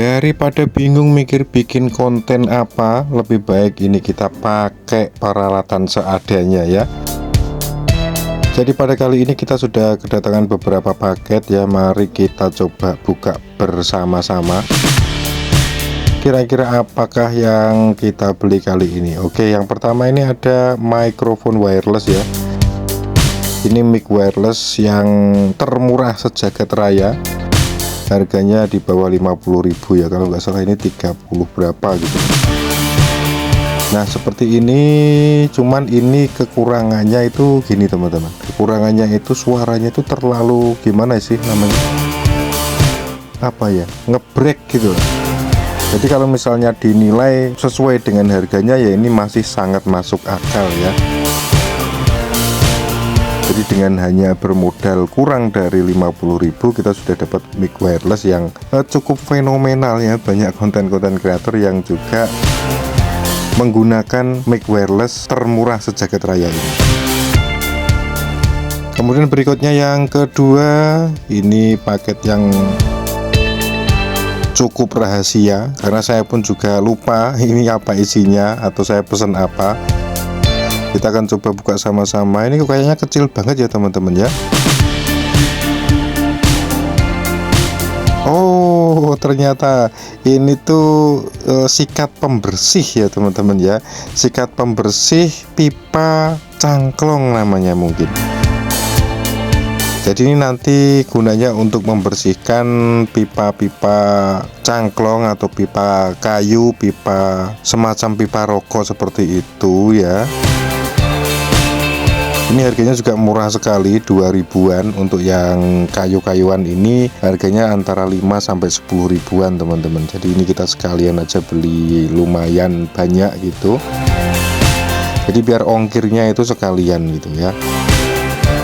Daripada bingung mikir bikin konten apa, lebih baik ini kita pakai peralatan seadanya ya. Jadi pada kali ini kita sudah kedatangan beberapa paket ya. Mari kita coba buka bersama-sama. Kira-kira apakah yang kita beli kali ini? Oke, yang pertama ini ada mikrofon wireless ya. Ini mic wireless yang termurah sejagat raya. Harganya di bawah 50.000 ya, kalau nggak salah ini 30 berapa gitu. Nah seperti ini, cuman ini kekurangannya itu gini teman-teman. Kekurangannya itu suaranya itu terlalu gimana sih namanya, apa ya, ngebrek gitu. Jadi kalau misalnya dinilai sesuai dengan harganya ya ini masih sangat masuk akal ya. Jadi dengan hanya bermodal kurang dari 50.000 kita sudah dapat mic wireless yang cukup fenomenal ya. Banyak konten-konten kreator yang juga menggunakan mic wireless termurah sejagat raya ini. Kemudian berikutnya yang kedua, ini paket yang cukup rahasia karena saya pun juga lupa ini apa isinya atau saya pesan apa. Kita akan coba buka sama-sama. Ini kayaknya kecil banget ya teman-teman ya. Oh ternyata ini tuh sikat pembersih ya teman-teman ya. Sikat pembersih pipa cangklong namanya mungkin. Jadi ini nanti gunanya untuk membersihkan pipa-pipa cangklong atau pipa kayu, pipa semacam pipa rokok seperti itu ya. Ini harganya juga murah sekali, 2000-an. Untuk yang kayu-kayuan ini harganya antara 5 sampai 10 ribuan teman-teman. Jadi ini kita sekalian aja beli lumayan banyak gitu. Jadi biar ongkirnya itu sekalian gitu ya.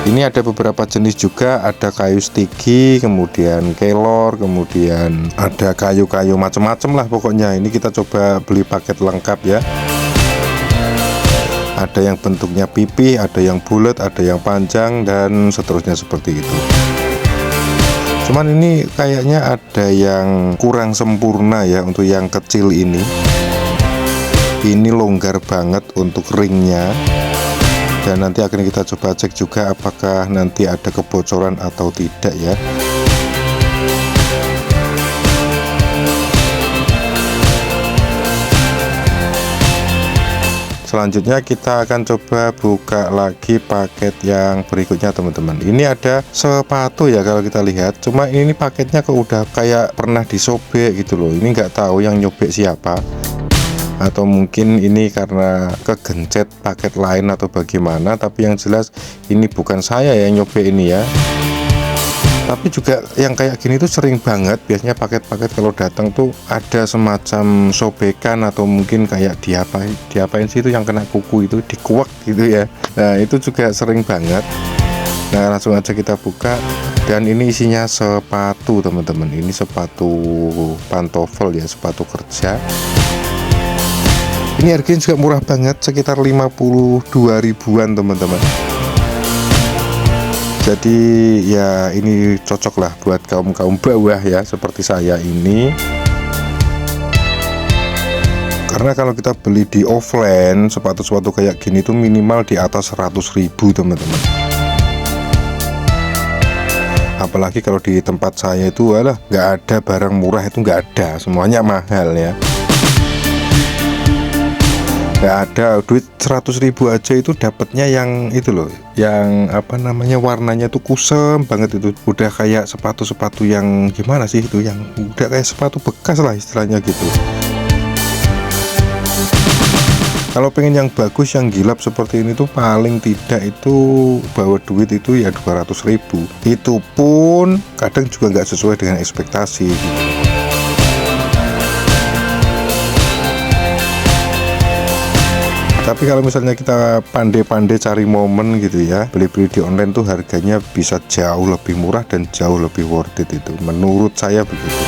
Ini ada beberapa jenis juga, ada kayu stigi, kemudian kelor, kemudian ada kayu-kayu macam-macam lah pokoknya. Ini kita coba beli paket lengkap ya. Ada yang bentuknya pipih, ada yang bulat, ada yang panjang, dan seterusnya seperti itu. Cuman ini kayaknya ada yang kurang sempurna ya untuk yang kecil ini. Ini longgar banget untuk ringnya. Dan nanti akan kita coba cek juga apakah nanti ada kebocoran atau tidak ya. Selanjutnya kita akan coba buka lagi paket yang berikutnya teman-teman. Ini ada sepatu ya kalau kita lihat. Cuma ini paketnya kok udah kayak pernah disobek gitu loh. Ini nggak tahu yang nyobek siapa. Atau mungkin ini karena kegencet paket lain atau bagaimana. Tapi yang jelas ini bukan saya yang nyobek ini ya. Tapi juga yang kayak gini tuh sering banget. Biasanya paket-paket kalau datang tuh ada semacam sobekan atau mungkin kayak diapain sih itu yang kena kuku itu, dikuak gitu ya. Nah itu juga sering banget. Nah langsung aja kita buka. Dan ini isinya sepatu teman-teman. Ini sepatu pantofel ya, sepatu kerja. Ini harganya juga murah banget, sekitar 52 ribuan teman-teman. Jadi ya ini cocok lah buat kaum bawah ya seperti saya ini. Karena kalau kita beli di offline sepatu-sepatu kayak gini tuh minimal di atas 100.000 teman-teman. Apalagi kalau di tempat saya itu nggak ada barang murah, itu nggak ada, semuanya mahal ya. Nggak ada, duit 100.000 aja itu dapatnya yang itu loh, yang apa namanya, warnanya tuh kusem banget itu. Udah kayak sepatu-sepatu yang gimana sih itu, yang udah kayak sepatu bekas lah istilahnya gitu. Kalau pengen yang bagus, yang gilap seperti ini tuh paling tidak itu bawa duit itu ya 200.000. Itu pun kadang juga nggak sesuai dengan ekspektasi gitu. Tapi kalau misalnya kita pandai-pandai cari momen gitu ya, beli-beli di online tuh harganya bisa jauh lebih murah dan jauh lebih worth it itu. Menurut saya begitu.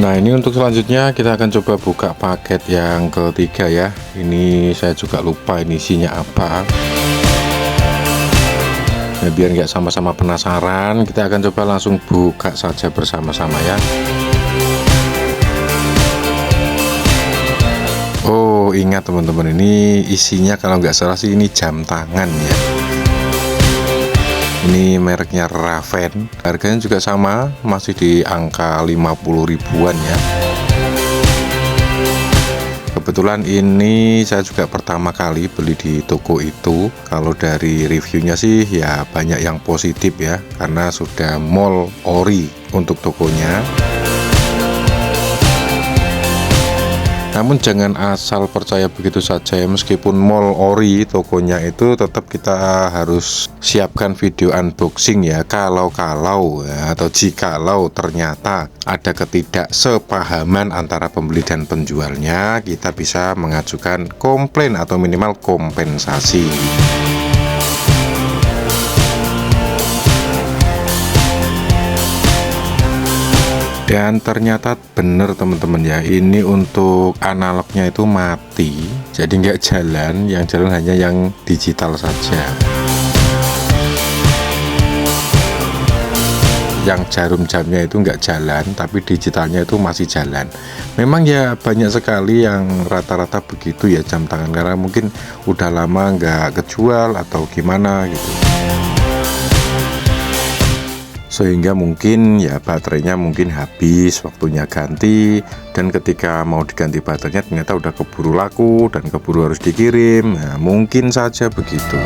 Nah ini untuk selanjutnya kita akan coba buka paket yang ketiga ya. Ini saya juga lupa ini isinya apa. Nah, biar nggak sama-sama penasaran, kita akan coba langsung buka saja bersama-sama ya. Oh, ingat teman-teman, ini isinya kalau nggak salah sih ini jam tangan ya. Ini mereknya Raven, harganya juga sama, masih di angka 50 ribuan ya. Kebetulan ini saya juga pertama kali beli di toko itu. Kalau dari reviewnya sih ya banyak yang positif ya, karena sudah mall ori untuk tokonya. Namun jangan asal percaya begitu saja ya, meskipun mall ori tokonya itu tetap kita harus siapkan video unboxing ya, kalau ya, atau jikalau ternyata ada ketidaksepahaman antara pembeli dan penjualnya, kita bisa mengajukan komplain atau minimal kompensasi. Dan ternyata bener teman-teman ya, ini untuk analognya itu mati, jadi nggak jalan, yang jalan hanya yang digital saja. Yang jarum jamnya itu nggak jalan, tapi digitalnya itu masih jalan. Memang ya banyak sekali yang rata-rata begitu ya jam tangan, karena mungkin udah lama nggak kejual atau gimana gitu, sehingga mungkin ya baterainya mungkin habis, waktunya ganti, dan ketika mau diganti baterainya ternyata udah keburu laku dan keburu harus dikirim. Nah, mungkin saja begitu.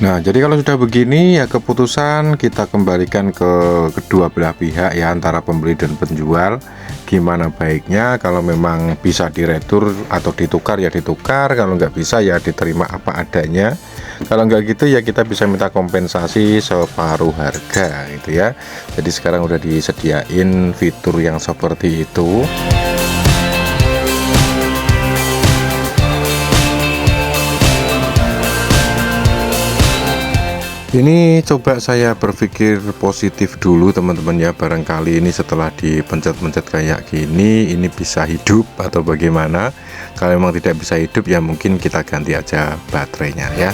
Nah, jadi kalau sudah begini ya keputusan kita kembalikan ke kedua belah pihak ya, antara pembeli dan penjual. Gimana baiknya, kalau memang bisa diretur atau ditukar ya ditukar, kalau nggak bisa ya diterima apa adanya. Kalau nggak gitu ya kita bisa minta kompensasi separuh harga gitu ya. Jadi sekarang udah disediain fitur yang seperti itu. Ini coba saya berpikir positif dulu teman-teman ya, barangkali ini setelah dipencet-pencet kayak gini ini bisa hidup atau bagaimana. Kalau memang tidak bisa hidup ya mungkin kita ganti aja baterainya ya.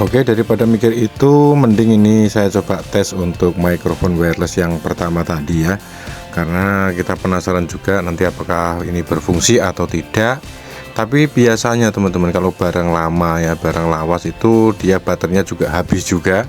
Oke, daripada mikir itu mending ini saya coba tes untuk mikrofon wireless yang pertama tadi ya, karena kita penasaran juga nanti apakah ini berfungsi atau tidak. Tapi biasanya teman-teman kalau barang lama ya, barang lawas itu dia baterainya juga habis juga.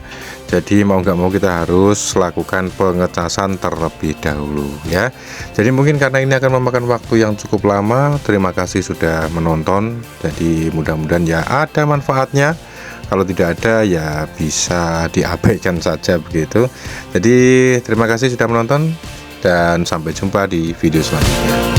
Jadi mau nggak mau kita harus lakukan pengecasan terlebih dahulu ya. Jadi mungkin karena ini akan memakan waktu yang cukup lama. Terima kasih sudah menonton. Jadi mudah-mudahan ya ada manfaatnya. Kalau tidak ada ya bisa diabaikan saja begitu. Jadi terima kasih sudah menonton dan sampai jumpa di video selanjutnya.